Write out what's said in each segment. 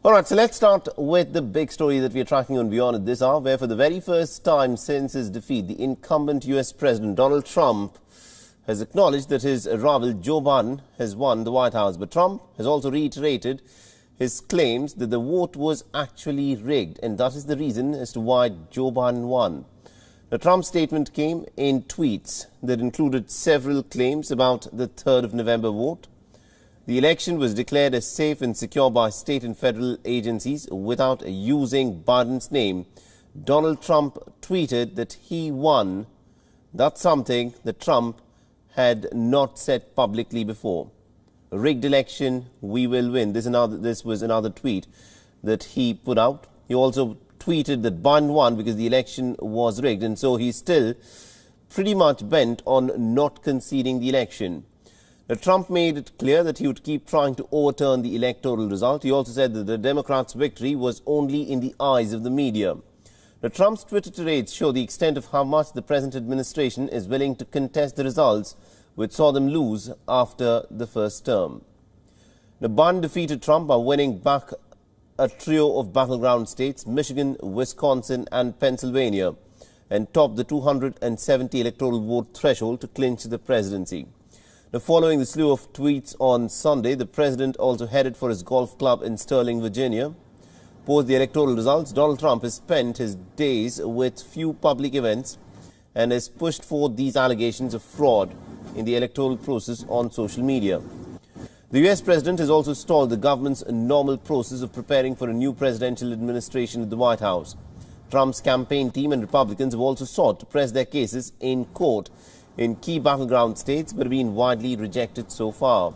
All right, so let's start with the big story that we are tracking on Beyond at this hour, where for the very first time since his defeat, the incumbent US President Donald Trump has acknowledged that his rival Joe Biden has won the White House. But Trump has also reiterated his claims that the vote was actually rigged, and that is the reason as to why Joe Biden won. The Trump statement came in tweets that included several claims about the 3rd of November vote. The election was declared as safe and secure by state and federal agencies without using Biden's name. Donald Trump tweeted that he won. That's something that Trump had not said publicly before. A rigged election, we will win. This was another tweet that he put out. He also tweeted that Biden won because the election was rigged, and so he's still pretty much bent on not conceding the election. Now, Trump made it clear that he would keep trying to overturn the electoral result. He also said that the Democrats' victory was only in the eyes of the media. Now, Trump's Twitter tirades show the extent of how much the present administration is willing to contest the results, which saw them lose after the first term. Now, Biden defeated Trump by winning back a trio of battleground states, Michigan, Wisconsin and Pennsylvania, and topped the 270 electoral vote threshold to clinch the presidency. Now, following the slew of tweets on Sunday, the president also headed for his golf club in Sterling, Virginia. Post the electoral results, Donald Trump has spent his days with few public events and has pushed forth these allegations of fraud in the electoral process on social media. The US president has also stalled the government's normal process of preparing for a new presidential administration at the White House. Trump's campaign team and Republicans have also sought to press their cases in court in key battleground states, but have been widely rejected so far.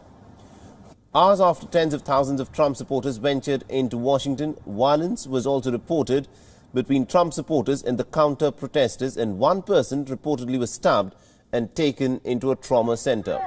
Hours after tens of thousands of Trump supporters ventured into Washington, violence was also reported between Trump supporters and the counter-protesters, and one person reportedly was stabbed and taken into a trauma center.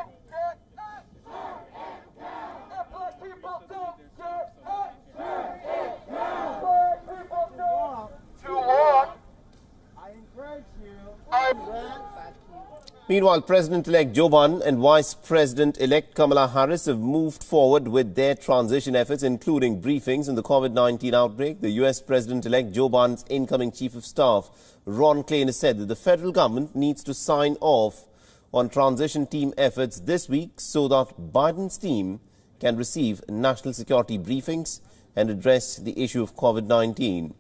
Meanwhile, President-elect Joe Biden and Vice President-elect Kamala Harris have moved forward with their transition efforts, including briefings on the COVID-19 outbreak. The U.S. President-elect Joe Biden's incoming Chief of Staff, Ron Klain, has said that the federal government needs to sign off on transition team efforts this week so that Biden's team can receive national security briefings and address the issue of COVID-19.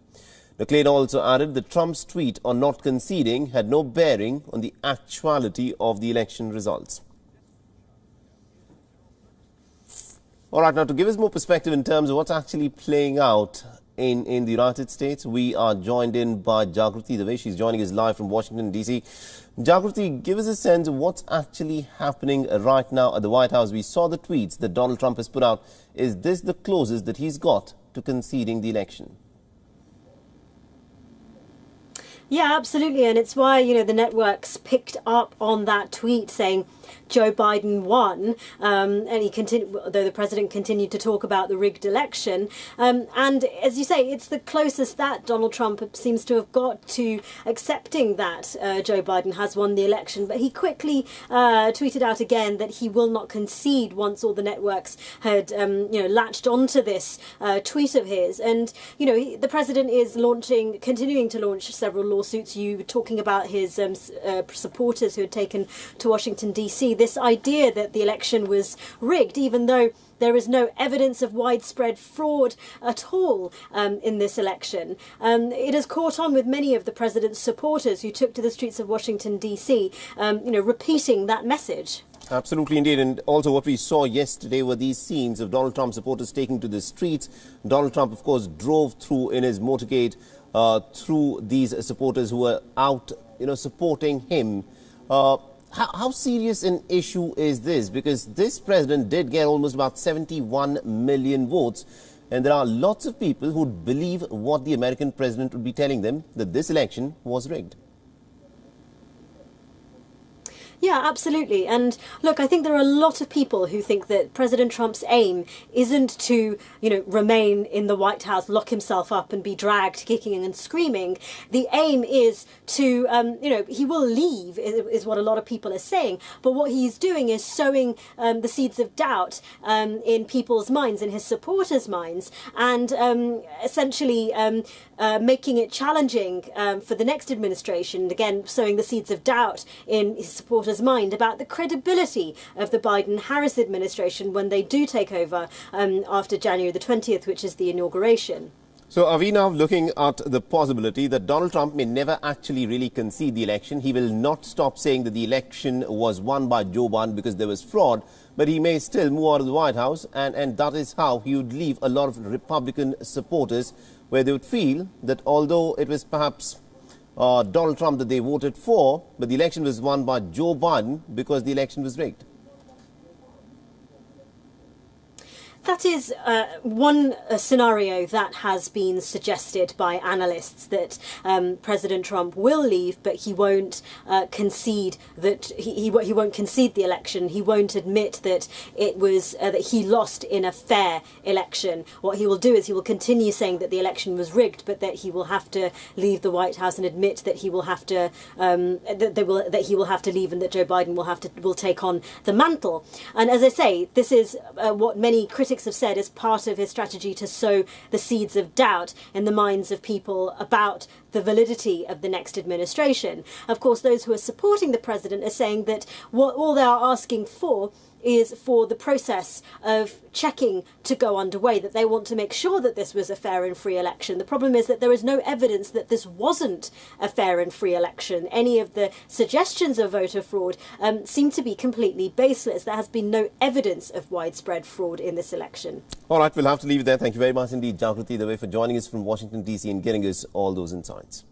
Klain also added that Trump's tweet on not conceding had no bearing on the actuality of the election results. All right, now to give us more perspective in terms of what's actually playing out in the United States, we are joined in by Jagruti Dave. She's joining us live from Washington, D.C. Jagruti, give us a sense of what's actually happening right now at the White House. We saw the tweets that Donald Trump has put out. Is this the closest that he's got to conceding the election? Yeah, absolutely. And it's why, the networks picked up on that tweet saying Joe Biden won. And he continued, though the president continued to talk about the rigged election. And as you say, it's the closest that Donald Trump seems to have got to accepting that Joe Biden has won the election. But he quickly tweeted out again that he will not concede once all the networks had, latched onto this tweet of his. And, the president is continuing to launch several lawsuits. You were talking about his supporters who had taken to Washington, D.C. This idea that the election was rigged, even though there is no evidence of widespread fraud at all in this election. It has caught on with many of the president's supporters who took to the streets of Washington, D.C., repeating that message. Absolutely indeed. And also what we saw yesterday were these scenes of Donald Trump supporters taking to the streets. Donald Trump, of course, drove through in his motorcade through these supporters who were out, supporting him. How serious an issue is this? Because this president did get almost about 71 million votes. And there are lots of people who believe what the American president would be telling them, that this election was rigged. Yeah, absolutely. And look, I think there are a lot of people who think that President Trump's aim isn't to, remain in the White House, lock himself up and be dragged kicking and screaming. The aim is to, he will leave, is what a lot of people are saying. But what he's doing is sowing the seeds of doubt in people's minds, in his supporters' minds, and essentially making it challenging for the next administration, again, sowing the seeds of doubt in his supporters' mind about the credibility of the Biden-Harris administration when they do take over after January the 20th, which is the inauguration. So are we now looking at the possibility that Donald Trump may never actually really concede the election? He will not stop saying that the election was won by Joe Biden because there was fraud, but he may still move out of the White House, and that is how he would leave a lot of Republican supporters, where they would feel that although it was perhaps Donald Trump that they voted for, but the election was won by Joe Biden because the election was rigged. That is one scenario that has been suggested by analysts, that President Trump will leave, but he won't concede that he won't concede the election. He won't admit that it was that he lost in a fair election. What he will do is he will continue saying that the election was rigged, but that he will have to leave the White House and admit that he will have to that he will have to leave, and that Joe Biden will take on the mantle. And as I say, this is what many critics have said as part of his strategy to sow the seeds of doubt in the minds of people about the validity of the next administration. Of course, those who are supporting the president are saying that what all they are asking for is for the process of checking to go underway, that they want to make sure that this was a fair and free election. The problem is that there is no evidence that this wasn't a fair and free election. Any of the suggestions of voter fraud seem to be completely baseless. There has been no evidence of widespread fraud in this election. All right, we'll have to leave it there. Thank you very much indeed, Jagriti Dave, for joining us from Washington, D.C. and getting us all those insights.